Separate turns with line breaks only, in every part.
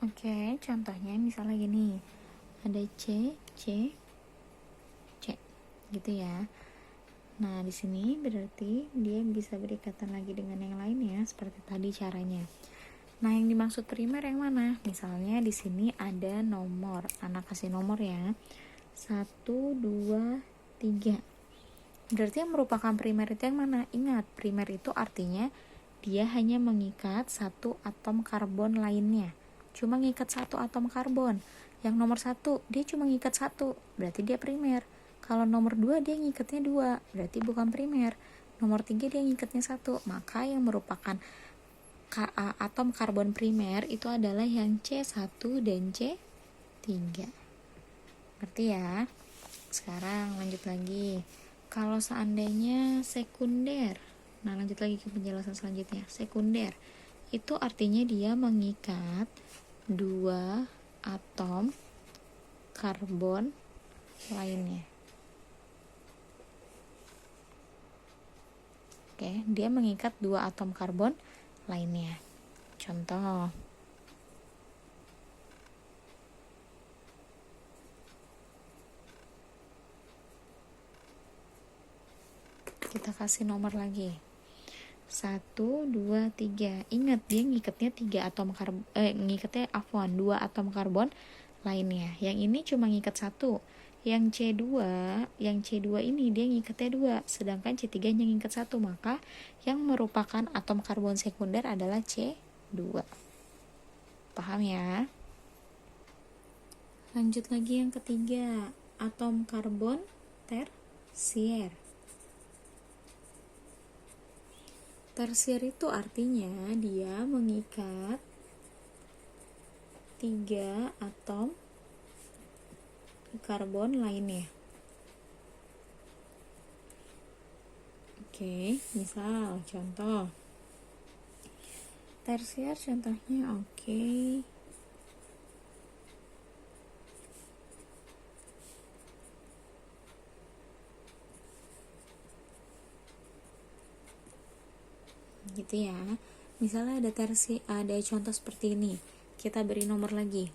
Oke, contohnya misalnya gini. Ada C, C, C. Gitu ya. Nah, di sini berarti dia bisa berikatan lagi dengan yang lainnya seperti tadi caranya. Nah, yang dimaksud primer yang mana? Misalnya di sini ada nomor. Anak kasih nomor ya. 1, 2, 3. Berarti yang merupakan primer itu yang mana? Ingat, primer itu artinya dia hanya mengikat satu atom karbon lainnya. Cuma ngikat satu atom karbon. Yang nomor 1, dia cuma ngikat satu. Berarti dia primer. Kalau nomor 2, dia ngikatnya 2. Berarti bukan primer. Nomor 3, dia ngikatnya 1. Maka yang merupakan atom karbon primer itu adalah yang C1 dan C3. Ngerti ya? Sekarang lanjut lagi. Kalau seandainya sekunder, nah lanjut lagi ke penjelasan selanjutnya. Sekunder itu artinya dia mengikat dua atom karbon lainnya. Oke, dia mengikat dua atom karbon lainnya. Contoh, kita kasih nomor lagi. 1, 2, 3. Ingat dia ngikatnya 3 atom karbon, dua atom karbon lainnya. Yang ini cuma ngikat 1. Yang C2 ini dia ngikatnya 2, sedangkan C3 hanya ngikat 1, maka yang merupakan atom karbon sekunder adalah C2. Paham ya? Lanjut lagi yang ketiga, atom karbon tersier. Tersier itu artinya dia mengikat 3 atom karbon lainnya. Oke, misal contoh. Tersier contohnya oke. Gitu ya. Misalnya ada contoh seperti ini. Kita beri nomor lagi.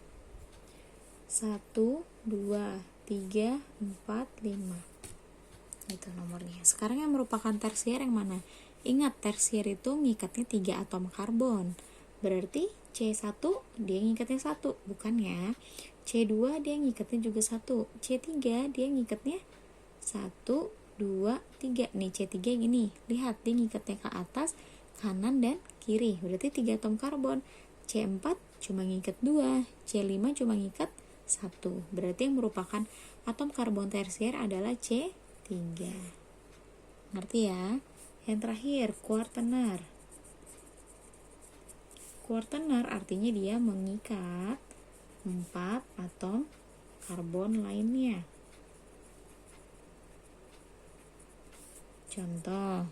1, 2, 3, 4, 5. Itu nomornya. Sekarang yang merupakan tersier yang mana? Ingat, tersier itu ngikatnya 3 atom karbon. Berarti C1 dia ngikatnya 1, bukan ya? C2 dia ngikatnya juga 1. C3 dia ngikatnya 1, 2, 3. Nih C3 gini. Lihat, dia ngikatnya ke atas, kanan dan kiri. Berarti 3 atom karbon. C4 cuma ngikat 2, C5 cuma ngikat 1. Berarti yang merupakan atom karbon tersier adalah C3. Ngerti ya? Yang terakhir, kuartener. Kuartener artinya dia mengikat 4 atom karbon lainnya. Contoh,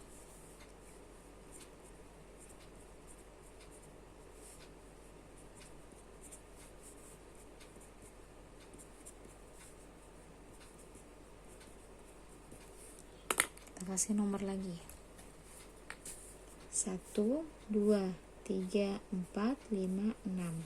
kita kasih nomor lagi. 1, 2, 3, 4, 5, 6.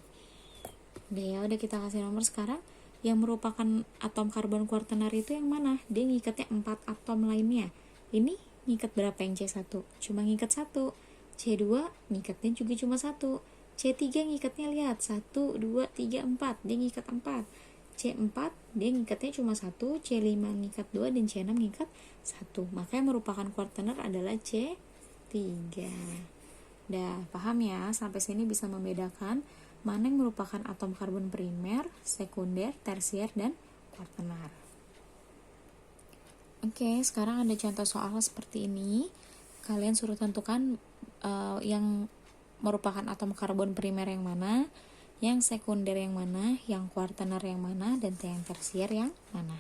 Udah kita kasih nomor. Sekarang yang merupakan atom karbon kuartener itu yang mana? Dia ngikatnya 4 atom lainnya. Ini ngikat berapa yang C1? Cuma ngikat 1. C2 ngikatnya juga cuma 1. C3 ngikatnya lihat 1, 2, 3, 4. Dia ngikat 4. C4 dia ngikatnya cuma 1. C5 ngikat 2 dan C6 ngikat 1. Maka yang merupakan kuartener adalah C3. Dah, paham ya? Sampai sini bisa membedakan mana yang merupakan atom karbon primer, sekunder, tersier, dan kuartener. Oke, sekarang ada contoh soal seperti ini. Kalian suruh tentukan yang merupakan atom karbon primer yang mana, yang sekunder yang mana, yang kuartener yang mana, dan yang tersier yang mana.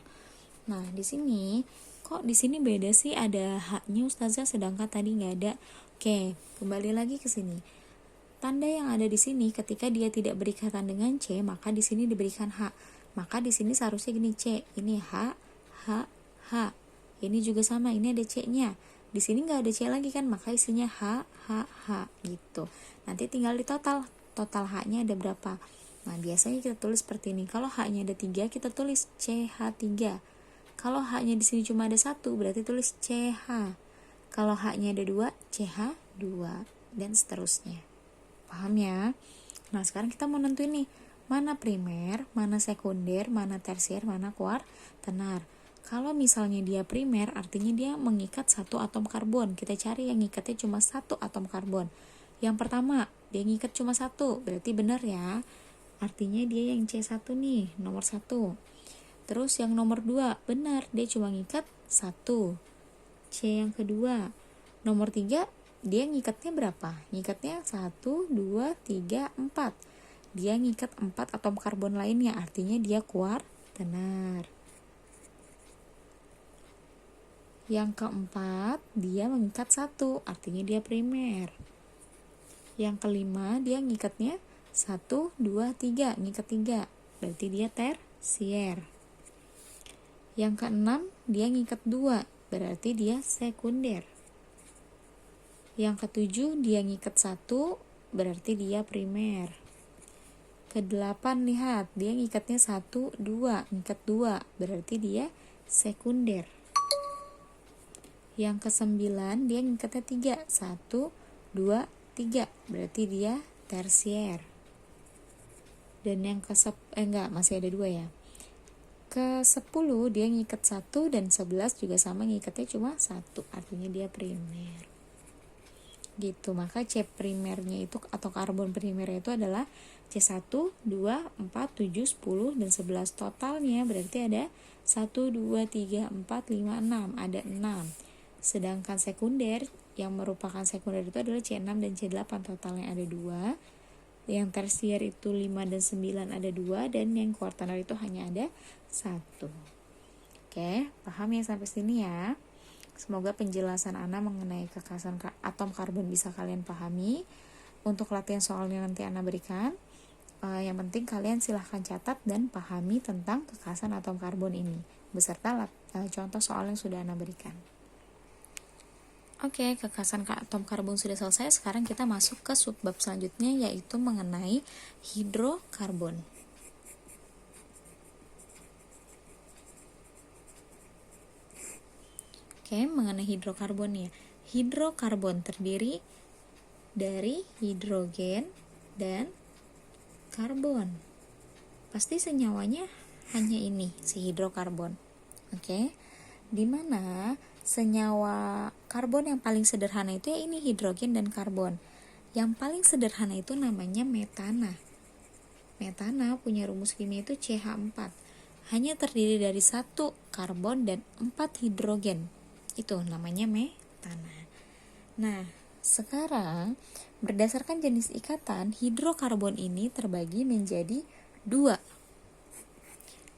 Nah, di sini kok di sini beda sih, ada H-nya Ustazah sedangkan tadi nggak ada. Oke, kembali lagi ke sini. Tanda yang ada di sini ketika dia tidak berikatan dengan C, maka di sini diberikan H. Maka di sini seharusnya gini, C. Ini H, H, H. Ini juga sama, ini ada C-nya. Di sini nggak ada C lagi kan, maka isinya H, H, H gitu. Nanti tinggal di total H-nya ada berapa? Nah, biasanya kita tulis seperti ini. Kalau H-nya ada 3, kita tulis CH3. Kalau H-nya di sini cuma ada 1, berarti tulis CH. Kalau H-nya ada 2, CH2, dan seterusnya. Paham ya? Nah, sekarang kita mau nentuin nih, mana primer, mana sekunder, mana tersier, mana kuartenar. Kalau misalnya dia primer, artinya dia mengikat satu atom karbon. Kita cari yang ngikatnya cuma satu atom karbon. Yang pertama, dia ngikat cuma satu, berarti benar ya. Artinya dia yang C1 nih, nomor 1. Terus yang nomor 2, benar, dia cuma ngikat 1. C yang kedua. Nomor 3, dia ngikatnya berapa? Ngikatnya 1, 2, 3, 4. Dia ngikat 4 atom karbon lainnya, artinya dia kuartenar. Yang keempat, dia mengikat 1, artinya dia primer. Yang kelima, dia ngikatnya 1, 2, 3, ngikat 3, berarti dia tersier. Yang keenam, dia ngikat 2, berarti dia sekunder. Yang ketujuh, dia ngikat 1, berarti dia primer. Kedelapan, lihat, dia ngikatnya 1, 2, ngikat 2, berarti dia sekunder. Yang kesembilan, dia ngikatnya 3, 1, 2, 3, berarti dia tersier. Dan yang masih ada 2 ya. Ke-10 dia ngikat 1 dan 11 juga sama, ngikatnya cuma 1, artinya dia primer. Gitu, maka C primernya itu atau karbon primernya itu adalah C1, 2, 4, 7, 10 dan 11. Totalnya berarti ada 1, 2, 3, 4, 5, 6, ada 6. Sedangkan sekunder yang merupakan sekunder itu adalah C6 dan C8, totalnya ada 2. Yang tersier itu 5 dan 9 ada 2, dan yang kuartenar itu hanya ada 1. Oke, paham ya sampai sini ya? Semoga penjelasan Ana mengenai kekhasan atom karbon bisa kalian pahami. Untuk latihan soalnya nanti Ana berikan. Yang penting kalian silahkan catat dan pahami tentang kekhasan atom karbon ini, beserta contoh soal yang sudah Ana berikan. Oke, kekhasan atom karbon sudah selesai. Sekarang kita masuk ke subbab selanjutnya, yaitu mengenai hidrokarbon. Oke, mengenai hidrokarbon ya. Hidrokarbon terdiri dari hidrogen dan karbon. Pasti senyawanya hanya ini, si hidrokarbon. Oke, dimana senyawa karbon yang paling sederhana itu ya ini, hidrogen dan karbon. Yang paling sederhana itu namanya metana. Metana punya rumus kimia itu CH4. Hanya terdiri dari 1 karbon dan 4 hidrogen. Itu namanya metana. Nah, sekarang berdasarkan jenis ikatan, hidrokarbon ini terbagi menjadi 2.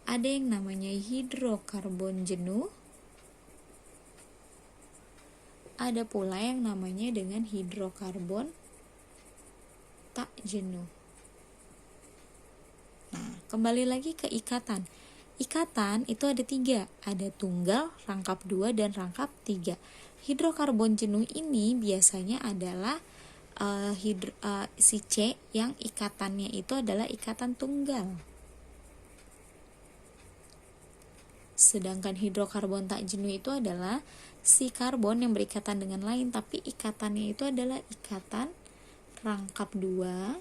Ada yang namanya hidrokarbon jenuh, ada pula yang namanya dengan hidrokarbon tak jenuh. Nah, kembali lagi ke ikatan. Ikatan itu ada 3, ada tunggal, rangkap 2, dan rangkap 3. Hidrokarbon jenuh ini biasanya adalah si C yang ikatannya itu adalah ikatan tunggal. Sedangkan hidrokarbon tak jenuh itu adalah si karbon yang berikatan dengan lain, tapi ikatannya itu adalah ikatan rangkap 2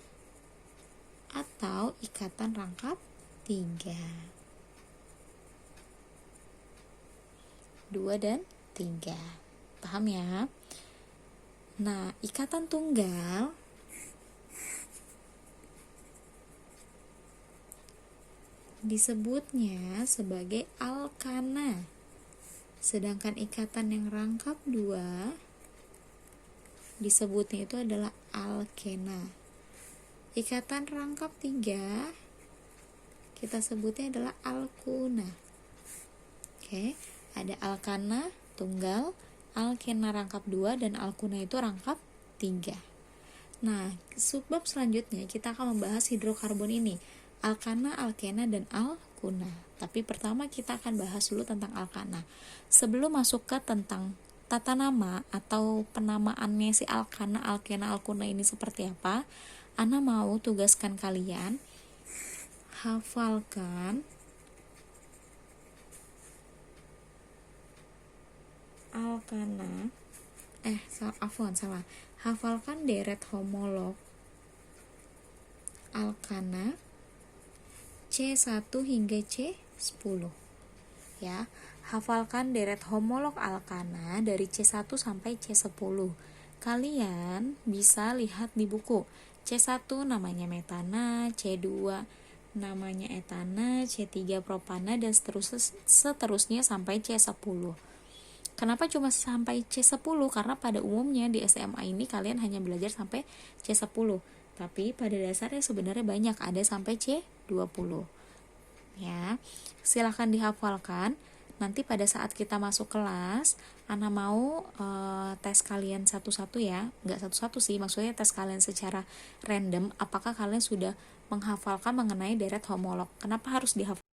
atau ikatan rangkap 3. 2 dan 3. Paham ya? Nah, ikatan tunggal disebutnya sebagai alkana. Sedangkan ikatan yang rangkap 2 disebutnya itu adalah alkena. Ikatan rangkap 3 kita sebutnya adalah alkuna. Oke, ada alkana tunggal, alkena rangkap 2, dan alkuna itu rangkap 3. Nah, subbab selanjutnya kita akan membahas hidrokarbon ini, alkana, alkena, dan alkuna. Tapi pertama kita akan bahas dulu tentang alkana. Sebelum masuk ke tentang tata nama atau penamaannya si alkana, alkena, alkuna ini seperti apa, Ana mau tugaskan kalian hafalkan alkana salah. Hafalkan deret homolog alkana C1 hingga C10. Ya, hafalkan deret homolog alkana dari C1 sampai C10. Kalian bisa lihat di buku. C1 namanya metana, C2 namanya etana, C3 propana, dan seterusnya sampai C10. Kenapa cuma sampai C10? Karena pada umumnya di SMA ini kalian hanya belajar sampai C10. Tapi pada dasarnya sebenarnya banyak, ada sampai C20. Ya, silahkan dihafalkan. Nanti pada saat kita masuk kelas, Ana mau tes kalian satu-satu ya. Nggak satu-satu sih, maksudnya tes kalian secara random. Apakah kalian sudah menghafalkan mengenai deret homolog? Kenapa harus dihafal?